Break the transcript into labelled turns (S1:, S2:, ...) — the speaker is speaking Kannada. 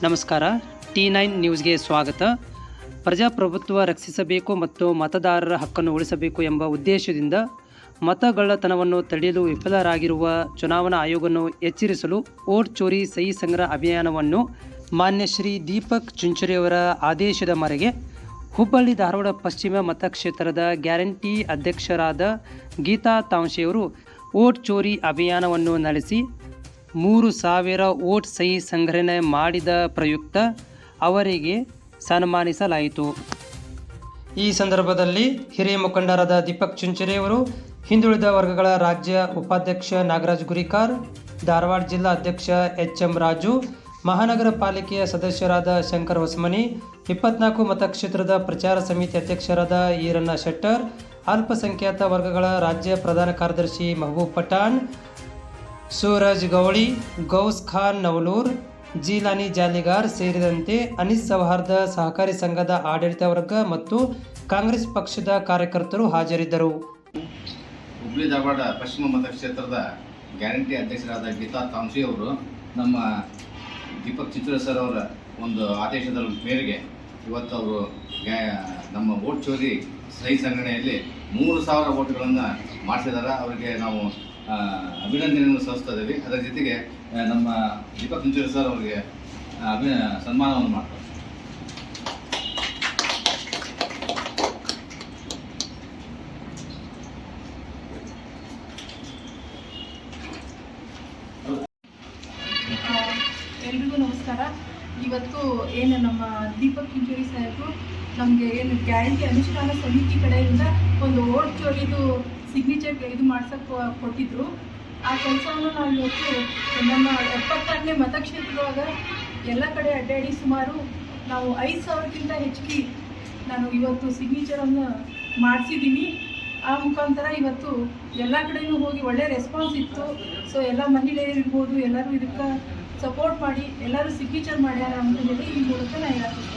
S1: ನಮಸ್ಕಾರ. T9 ನ್ಯೂಸ್ಗೆ ಸ್ವಾಗತ. ಪ್ರಜಾಪ್ರಭುತ್ವ ರಕ್ಷಿಸಬೇಕು ಮತ್ತು ಮತದಾರರ ಹಕ್ಕನ್ನು ಉಳಿಸಬೇಕು ಎಂಬ ಉದ್ದೇಶದಿಂದ ಮತಗಳ್ಳತನವನ್ನು ತಡೆಯಲು ವಿಫಲರಾಗಿರುವ ಚುನಾವಣಾ ಆಯೋಗವನ್ನು ಎಚ್ಚರಿಸಲು ವೋಟ್ ಚೋರಿ ಸಹಿ ಸಂಗ್ರಹ ಅಭಿಯಾನವನ್ನು ಮಾನ್ಯ ಶ್ರೀ ದೀಪಕ್ ಚುಂಚುರಿಯವರ ಆದೇಶದ ಮೇರೆಗೆ ಹುಬ್ಬಳ್ಳಿ ಧಾರವಾಡ ಪಶ್ಚಿಮ ಮತಕ್ಷೇತ್ರದ ಗ್ಯಾರಂಟಿ ಅಧ್ಯಕ್ಷರಾದ ಗೀತಾ ತಾಂಶೆಯವರು ವೋಟ್ ಚೋರಿ ಅಭಿಯಾನವನ್ನು ನಡೆಸಿ 3,000 ವೋಟ್ ಸಹಿ ಸಂಗ್ರಹಣೆ ಮಾಡಿದ ಪ್ರಯುಕ್ತ ಅವರಿಗೆ ಸನ್ಮಾನಿಸಲಾಯಿತು. ಈ ಸಂದರ್ಭದಲ್ಲಿ ಹಿರಿಯ ಮುಖಂಡರಾದ ದೀಪಕ್ ಚುಂಚುರಿಯವರು, ಹಿಂದುಳಿದ ವರ್ಗಗಳ ರಾಜ್ಯ ಉಪಾಧ್ಯಕ್ಷ ನಾಗರಾಜ್ ಗುರಿಕಾರ್, ಧಾರವಾಡ ಜಿಲ್ಲಾ ಅಧ್ಯಕ್ಷ HM ರಾಜು, ಮಹಾನಗರ ಪಾಲಿಕೆಯ ಸದಸ್ಯರಾದ ಶಂಕರ್ ಹೊಸಮನಿ, 24 ಮತಕ್ಷೇತ್ರದ ಪ್ರಚಾರ ಸಮಿತಿ ಅಧ್ಯಕ್ಷರಾದ ಈರಣ್ಣ ಶೆಟ್ಟರ್, ಅಲ್ಪಸಂಖ್ಯಾತ ವರ್ಗಗಳ ರಾಜ್ಯ ಪ್ರಧಾನ ಕಾರ್ಯದರ್ಶಿ ಮಹಬೂಬ್ ಪಠಾಣ್, ಸೂರಜ್ ಗೌಳಿ, ಗೌಸ್ ಖಾನ್ ನವಲೂರ್, ಜೀಲಾನಿ ಜಾಲಿಗಾರ್ ಸೇರಿದಂತೆ ಅನಿಸ್ ಸೌಹಾರ್ದ ಸಹಕಾರಿ ಸಂಘದ ಆಡಳಿತ ವರ್ಗ ಮತ್ತು ಕಾಂಗ್ರೆಸ್ ಪಕ್ಷದ ಕಾರ್ಯಕರ್ತರು ಹಾಜರಿದ್ದರು.
S2: ಹುಬ್ಬಳ್ಳಿ ಧಾರವಾಡ ಪಶ್ಚಿಮ ಮತಕ್ಷೇತ್ರದ ಗ್ಯಾರಂಟಿ ಅಧ್ಯಕ್ಷರಾದ ಗೀತಾ ತಾಂಶಿ ಅವರು ನಮ್ಮ ದೀಪಕ್ ಚುಂಚುರಿ ಸರ್ ಅವರ ಒಂದು ಆದೇಶದ ಮೇರೆಗೆ ಇವತ್ತು ಅವರು ನಮ್ಮ ವೋಟ್ ಚೋರಿ ಸಹಿ ಸಂಗ್ರಹಣೆಯಲ್ಲಿ 3,000 ವೋಟ್ಗಳನ್ನು ಮಾಡಿಸಿದ್ದಾರೆ. ಅವರಿಗೆ ನಾವು ಅಭಿನಂದನೆಯನ್ನು ಸಲ್ಲಿಸ್ತಾ ಇದ್ದೀವಿ. ಅದರ ಜೊತೆಗೆ ನಮ್ಮ ದೀಪಕ್ ಚುಂಚುರಿ ಸರ್ ಅವರಿಗೆ ಸನ್ಮಾನವನ್ನು ಮಾಡ್ತಾರೆ.
S3: ಎಲ್ರಿಗೂ ನಮಸ್ಕಾರ. ಇವತ್ತು ಏನು ನಮ್ಮ ದೀಪಕ್ ಚುಂಚುರಿ ಸಾಹೇಬರು ನಮಗೆ ಏನು ಗ್ಯಾರಂಟಿ ಅನುಷ್ಠಾನ ಸಮಿತಿ ಕಡೆಯಿಂದ ಒಂದು ವೋಟ್ ಚೋರಿದು ಸಿಗ್ನೇಚರ್ ಇದು ಮಾಡ್ಸಕ್ಕೆ ಕೊಟ್ಟಿದ್ರು. ಆ ಕೆಲಸವನ್ನು ನಾವು ಇವತ್ತು ನಮ್ಮ 72ನೇ ಮತಕ್ಷೇತ್ರದೊಳಗೆ ಎಲ್ಲ ಕಡೆ ಅಡ್ಡಾಡಿ ಸುಮಾರು ನಾವು 5,000ಕ್ಕಿಂತ ಹೆಚ್ಚಿಗೆ ನಾನು ಇವತ್ತು ಸಿಗ್ನೇಚರನ್ನು ಮಾಡಿಸಿದ್ದೀನಿ. ಆ ಮುಖಾಂತರ ಇವತ್ತು ಎಲ್ಲ ಕಡೆಯೂ ಹೋಗಿ ಒಳ್ಳೆ ರೆಸ್ಪಾನ್ಸ್ ಇತ್ತು. ಸೊ ಎಲ್ಲ ಮಹಿಳೆಯರು ಇರ್ಬೋದು, ಎಲ್ಲರೂ ಇದಕ್ಕೆ ಸಪೋರ್ಟ್ ಮಾಡಿ ಎಲ್ಲರೂ ಸಿಗ್ನೇಚರ್ ಮಾಡ್ಯಾರ ಅಂತ ಹೇಳಿ ಈ ಮೂಲಕ ನಾನು ಹೇಳ್ತೀನಿ.